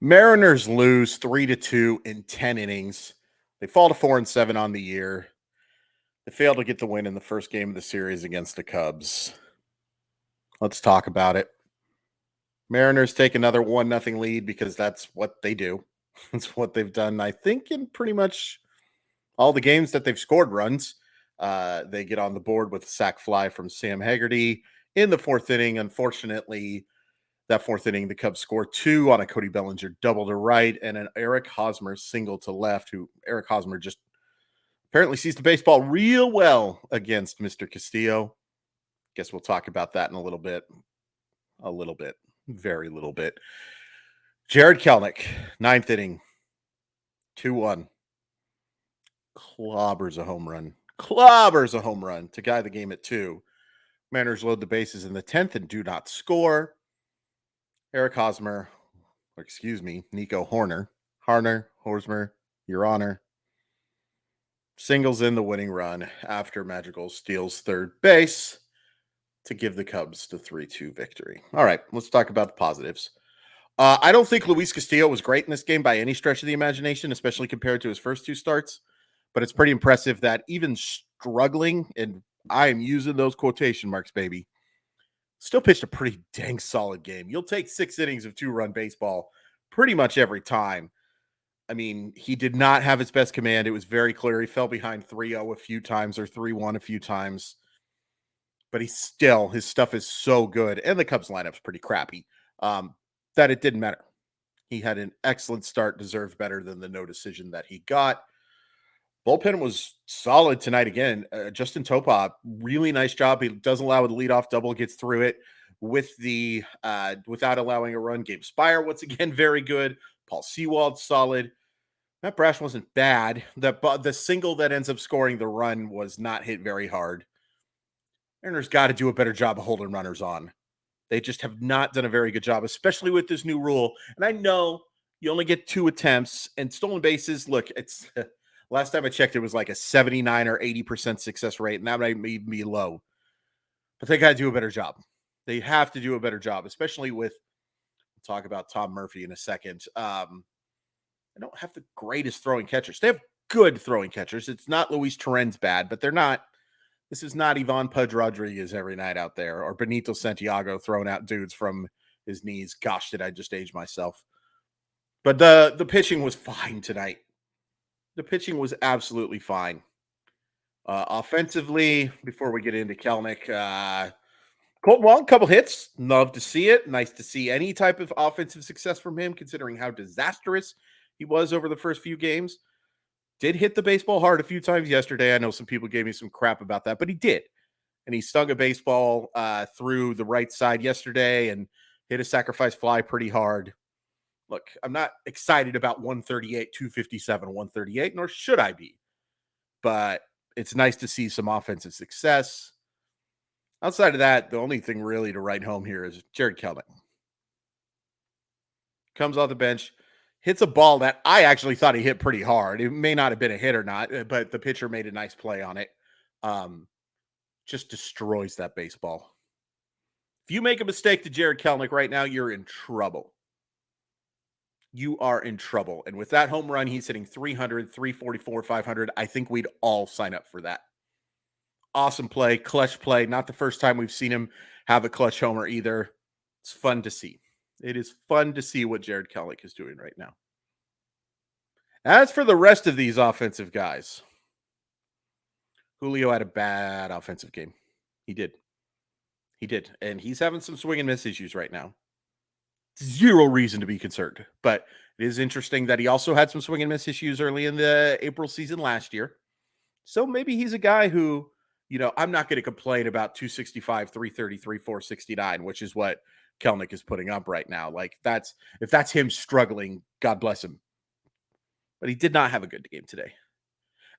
Mariners lose 3-2 in 10 innings. They fall to 4-7 on the year. They fail to get the win in the first game of the series against the Cubs. Let's talk about it. Mariners take another 1-0 lead because that's what they do. That's what they've done, I think, in pretty much all the games that they've scored runs. They get on the board with a sac fly from Sam Haggerty in the fourth inning. Unfortunately, that fourth inning, the Cubs score two on a Cody Bellinger double to right and an Eric Hosmer single to left, who Eric Hosmer just apparently sees the baseball real well against Mr. Castillo. Guess we'll talk about that in a little bit. A little bit. Very little bit. Jared Kelenic, ninth inning, 2-1. Clobbers a home run. Clobbers a home run to guy the game at 2. Mariners load the bases in the 10th and do not score. Eric Hosmer, or excuse me, Nico Horsmer, Your Honor, singles in the winning run after Madrigal steals third base to give the Cubs the 3-2 victory. All right, let's talk about the positives. I don't think Luis Castillo was great in this game by any stretch of the imagination, especially compared to his first two starts. But it's pretty impressive that even struggling, and I am using those quotation marks, baby, still pitched a pretty dang solid game. You'll take 6 innings of 2-run baseball pretty much every time. I mean, he did not have his best command. It was very clear. He fell behind 3-0 a few times or 3-1 a few times. But his stuff is so good. And the Cubs lineup's pretty crappy that it didn't matter. He had an excellent start, deserved better than the no decision that he got. Bullpen was solid tonight again. Justin Topa, really nice job. He doesn't allow a leadoff double, gets through it with the without allowing a run. Gabe Spire, once again, very good. Paul Sewald, solid. Matt Brash wasn't bad. The single that ends up scoring the run was not hit very hard. Mariners got to do a better job of holding runners on. They just have not done a very good job, especially with this new rule. And I know you only get 2 attempts and stolen bases. Look, it's last time I checked, it was like a 79 or 80% success rate, and that might be low. But they got to do a better job. They have to do a better job, especially with, we'll talk about Tom Murphy in a second. They don't have the greatest throwing catchers. They have good throwing catchers. It's not Luis Torrens bad, but they're not. This is not Ivan Pudge Rodriguez every night out there, or Benito Santiago throwing out dudes from his knees. Gosh, did I just age myself? But the pitching was fine tonight. The pitching was absolutely fine. Offensively, before we get into Kelenic, Colton Wong, couple hits. Love to see it. Nice to see any type of offensive success from him, considering how disastrous he was over the first few games. Did hit the baseball hard a few times yesterday. I know some people gave me some crap about that, but he did. And he stung a baseball through the right side yesterday and hit a sacrifice fly pretty hard. Look, I'm not excited about 138, 257, 138, nor should I be. But it's nice to see some offensive success. Outside of that, the only thing really to write home here is Jared Kelenic. Comes off the bench, hits a ball that I actually thought he hit pretty hard. It may not have been a hit or not, but the pitcher made a nice play on it. Just destroys that baseball. If you make a mistake to Jared Kelenic right now, you're in trouble. You are in trouble. And with that home run, he's hitting 300, 344, 500. I think we'd all sign up for that. Awesome play, clutch play. Not the first time we've seen him have a clutch homer either. It's fun to see. It is fun to see what Jared Kelenic is doing right now. As for the rest of these offensive guys, Julio had a bad offensive game. He did. And he's having some swing and miss issues right now. Zero reason to be concerned. But it is interesting that he also had some swing and miss issues early in the April season last year. So maybe he's a guy who, I'm not going to complain about 265, 333, 469, which is what Kelenic is putting up right now. Like if that's him struggling, God bless him. But he did not have a good game today.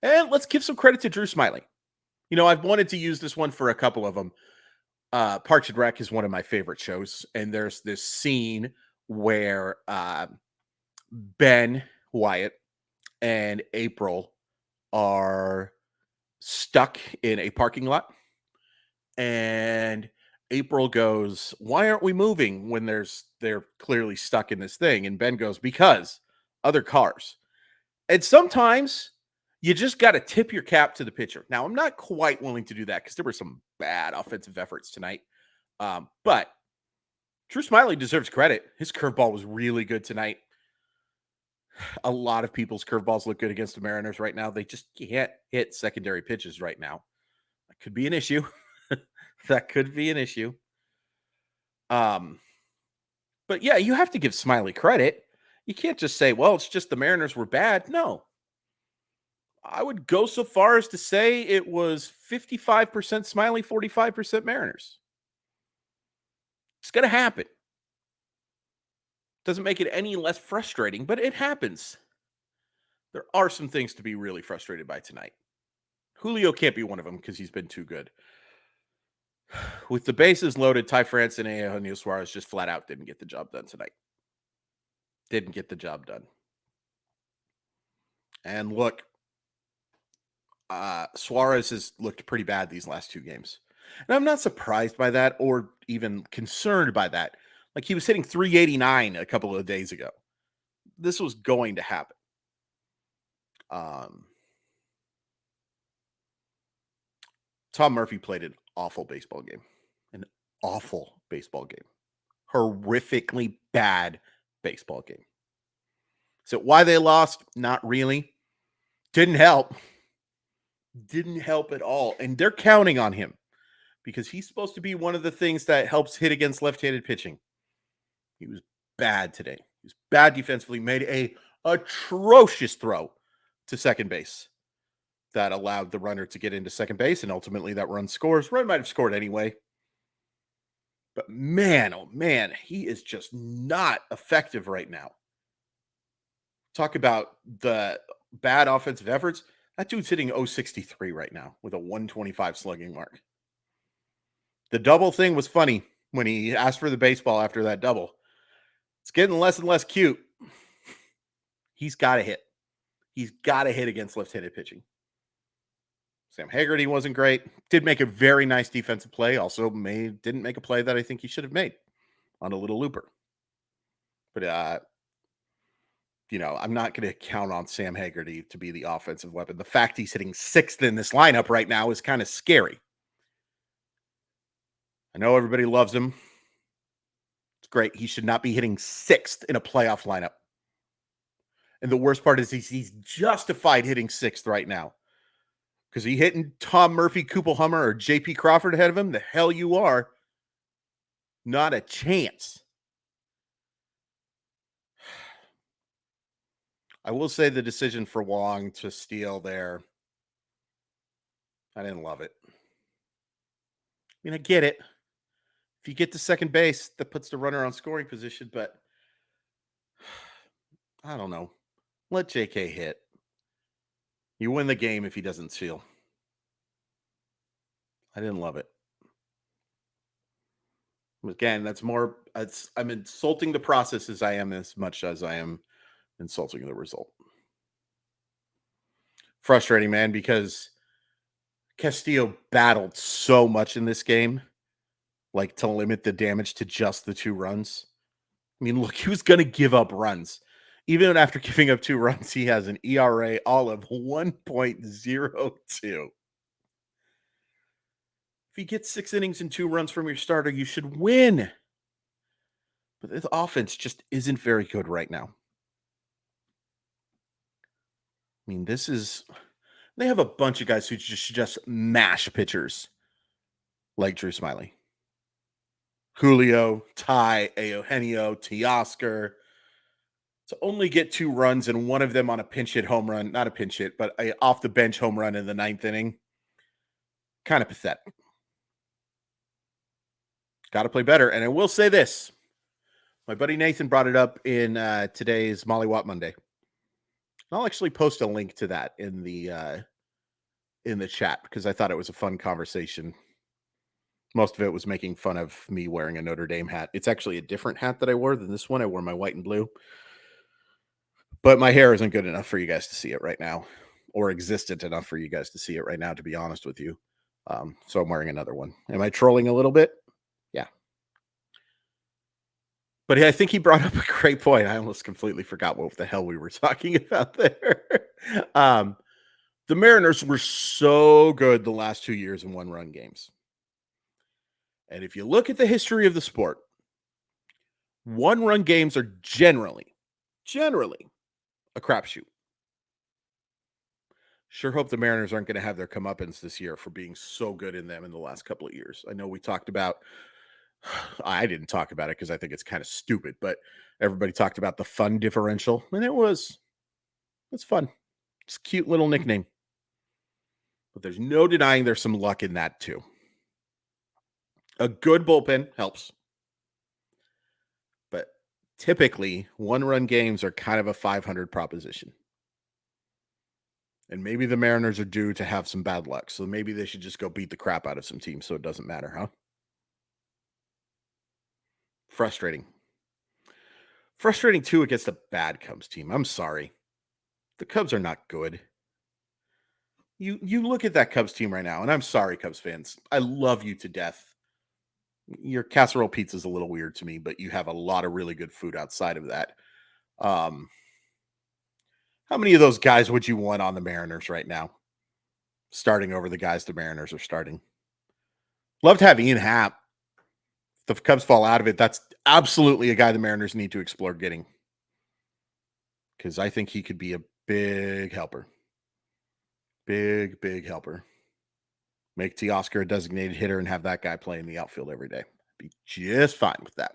And let's give some credit to Drew Smylying. I've wanted to use this one for a couple of them. Parks and Rec is one of my favorite shows. And there's this scene where Ben, Wyatt, and April are stuck in a parking lot. And April goes, "Why aren't we moving when there's they're clearly stuck in this thing. And Ben goes, because other cars. And sometimes you just got to tip your cap to the pitcher. Now, I'm not quite willing to do that because there were some bad offensive efforts tonight. But Drew Smylying deserves credit. His curveball was really good tonight. A lot of people's curveballs look good against the Mariners right now. They just can't hit secondary pitches right now. That could be an issue. That could be an issue. But yeah, you have to give Smyly credit. You can't just say, well, it's just the Mariners were bad. No. I would go so far as to say it was 55% Smyly, 45% Mariners. It's going to happen. Doesn't make it any less frustrating, but it happens. There are some things to be really frustrated by tonight. Julio can't be one of them because he's been too good. With the bases loaded, Ty France and Eugenio Suarez just flat out didn't get the job done tonight. Didn't get the job done. And look, Suarez has looked pretty bad these last 2 games. And I'm not surprised by that or even concerned by that. Like, he was hitting 389 a couple of days ago. This was going to happen. Tom Murphy played an awful baseball game. An awful baseball game. Horrifically bad baseball game. So why they lost? Not really. Didn't help. Didn't help at all. And they're counting on him because he's supposed to be one of the things that helps hit against left-handed pitching. He was bad today. He was bad defensively, made a atrocious throw to second base that allowed the runner to get into second base, and ultimately that run scores. Run might have scored anyway. But man, oh man, he is just not effective right now. Talk about the bad offensive efforts. That dude's hitting 063 right now with a 125 slugging mark. The double thing was funny when he asked for the baseball after that double. It's getting less and less cute. He's got to hit. He's got to hit against left-handed pitching. Sam Haggerty wasn't great. Did make a very nice defensive play. Also didn't make a play that I think he should have made on a little looper. But, I'm not going to count on Sam Haggerty to be the offensive weapon. The fact he's hitting 6th in this lineup right now is kind of scary. I know everybody loves him. It's great. He should not be hitting 6th in a playoff lineup. And the worst part is he's justified hitting 6th right now. Because he hitting Tom Murphy, Cooper Hummer, or J.P. Crawford ahead of him? The hell you are. Not a chance. I will say the decision for Wong to steal there, I didn't love it. I mean, I get it. If you get to second base, that puts the runner on scoring position, but I don't know. Let JK hit. You win the game if he doesn't steal. I didn't love it. Again, I'm insulting the process as much as I am insulting the result. Frustrating, man, because Castillo battled so much in this game, like to limit the damage to just the 2 runs. I mean, look, he was going to give up runs. Even after giving up 2 runs, he has an ERA all of 1.02. If you get 6 innings and 2 runs from your starter, you should win. But the offense just isn't very good right now. I mean, they have a bunch of guys who just mash pitchers like Drew Smyly. Julio, Ty, Eugenio, Teoscar. To only get 2 runs and one of them on a pinch hit home run, not a pinch hit, but a off the bench home run in the 9th inning. Kind of pathetic. Got to play better. And I will say this. My buddy Nathan brought it up in today's Molly Watt Monday. I'll actually post a link to that in the chat because I thought it was a fun conversation. Most of it was making fun of me wearing a Notre Dame hat. It's actually a different hat that I wore than this one. I wore my white and blue. But my hair isn't good enough for you guys to see it right now, or existent enough for you guys to see it right now, to be honest with you. So I'm wearing another one. Am I trolling a little bit? Yeah. But I think he brought up a great point. I almost completely forgot what the hell we were talking about there. um, the Mariners were so good the last 2 years in one-run games. And if you look at the history of the sport, one-run games are generally a crapshoot. Sure hope the Mariners aren't going to have their comeuppance this year for being so good in them in the last couple of years. I know we talked about, I didn't talk about it because I think it's kind of stupid, but everybody talked about the fun differential, and it's fun. It's a cute little nickname. But there's no denying there's some luck in that too. A good bullpen helps. But typically, one-run games are kind of a 500 proposition. And maybe the Mariners are due to have some bad luck. So maybe they should just go beat the crap out of some teams so it doesn't matter, huh? Frustrating. Frustrating too against a bad Cubs team. I'm sorry. The Cubs are not good. You look at that Cubs team right now, and I'm sorry, Cubs fans. I love you to death. Your casserole pizza is a little weird to me, but you have a lot of really good food outside of that. How many of those guys would you want on the Mariners right now? Starting over the guys the Mariners are starting. Love to have Ian Happ. If the Cubs fall out of it, that's absolutely a guy the Mariners need to explore getting. Because I think he could be a big helper. Big helper. Make Teoscar a designated hitter and have that guy play in the outfield every day. Be just fine with that.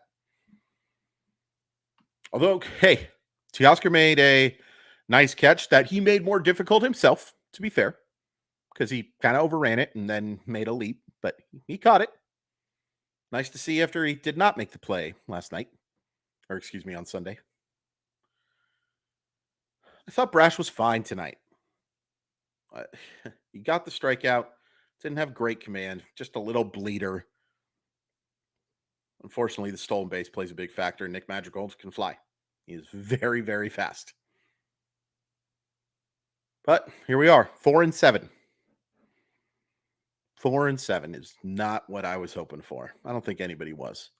Although, hey, Teoscar made a nice catch that he made more difficult himself, to be fair, because he kind of overran it and then made a leap, but he caught it. Nice to see after he did not make the play last night, or excuse me, on Sunday. I thought Brash was fine tonight. He got the strikeout, didn't have great command, just a little bleeder. Unfortunately, the stolen base plays a big factor. Nick Madrigal can fly. He is very fast. But here we are, 4-7. 4-7 is not what I was hoping for. I don't think anybody was.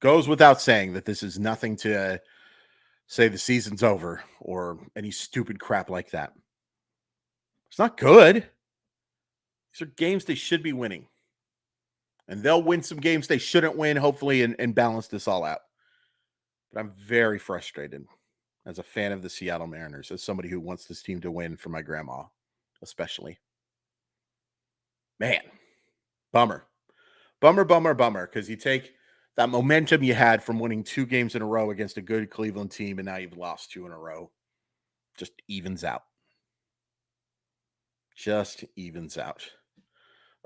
Goes without saying that this is nothing to say the season's over or any stupid crap like that. It's not good. These are games they should be winning. And they'll win some games they shouldn't win, hopefully, and balance this all out. But I'm very frustrated as a fan of the Seattle Mariners, as somebody who wants this team to win for my grandma, especially. Man, bummer. Bummer, because you take that momentum you had from winning 2 games in a row against a good Cleveland team, and now you've lost 2 in a row. Just evens out.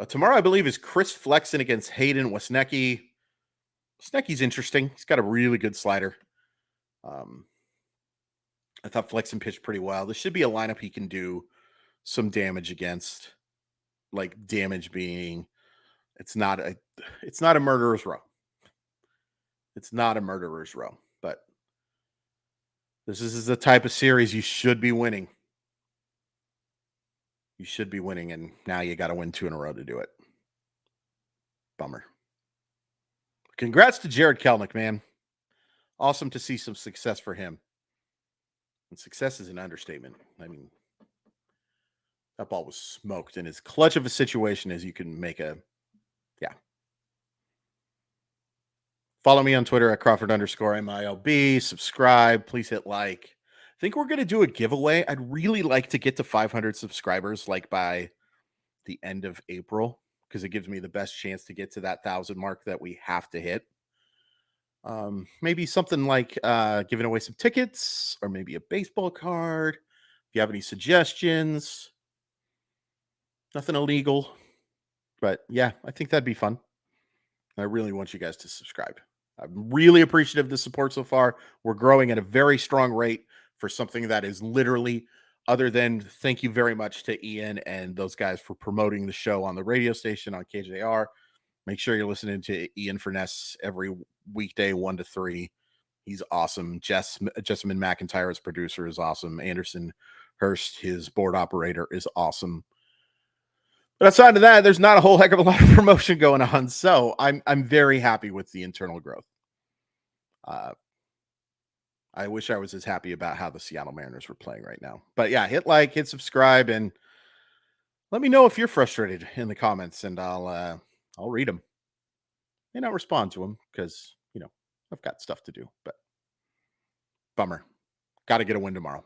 Tomorrow, I believe, is Chris Flexen against Hayden Wesnecki. Wesnecki's interesting. He's got a really good slider. I thought Flexen pitched pretty well. This should be a lineup he can do some damage against. Like damage being, it's not a murderer's row. It's not a murderer's row, but this is the type of series you should be winning. You should be winning, and now you got to win 2 in a row to do it. Bummer. Congrats to Jared Kelenic, man. Awesome to see some success for him. And success is an understatement. I mean, that ball was smoked in as clutch of a situation as you can make a, yeah. Follow me on Twitter at Crawford_MILB. Subscribe. Please hit like. I think we're going to do a giveaway. I'd really like to get to 500 subscribers like by the end of April, because it gives me the best chance to get to that 1,000 mark that we have to hit. Maybe something like giving away some tickets or maybe a baseball card. If you have any suggestions, nothing illegal, but yeah, I think that'd be fun. I really want you guys to subscribe. I'm really appreciative of the support so far. We're growing at a very strong rate for something that is literally, other than thank you very much to Ian and those guys for promoting the show on the radio station on KJR. Make sure you're listening to Ian Furness every weekday, 1 to 3. He's awesome. Jessamine McIntyre, his producer, is awesome. Anderson Hurst, his board operator, is awesome. But outside of that, there's not a whole heck of a lot of promotion going on. So I'm very happy with the internal growth. Uh, I wish I was as happy about how the Seattle Mariners were playing right now. But yeah, hit like, hit subscribe, and let me know if you're frustrated in the comments, and I'll read them. May not respond to them because I've got stuff to do. But bummer. Got to get a win tomorrow.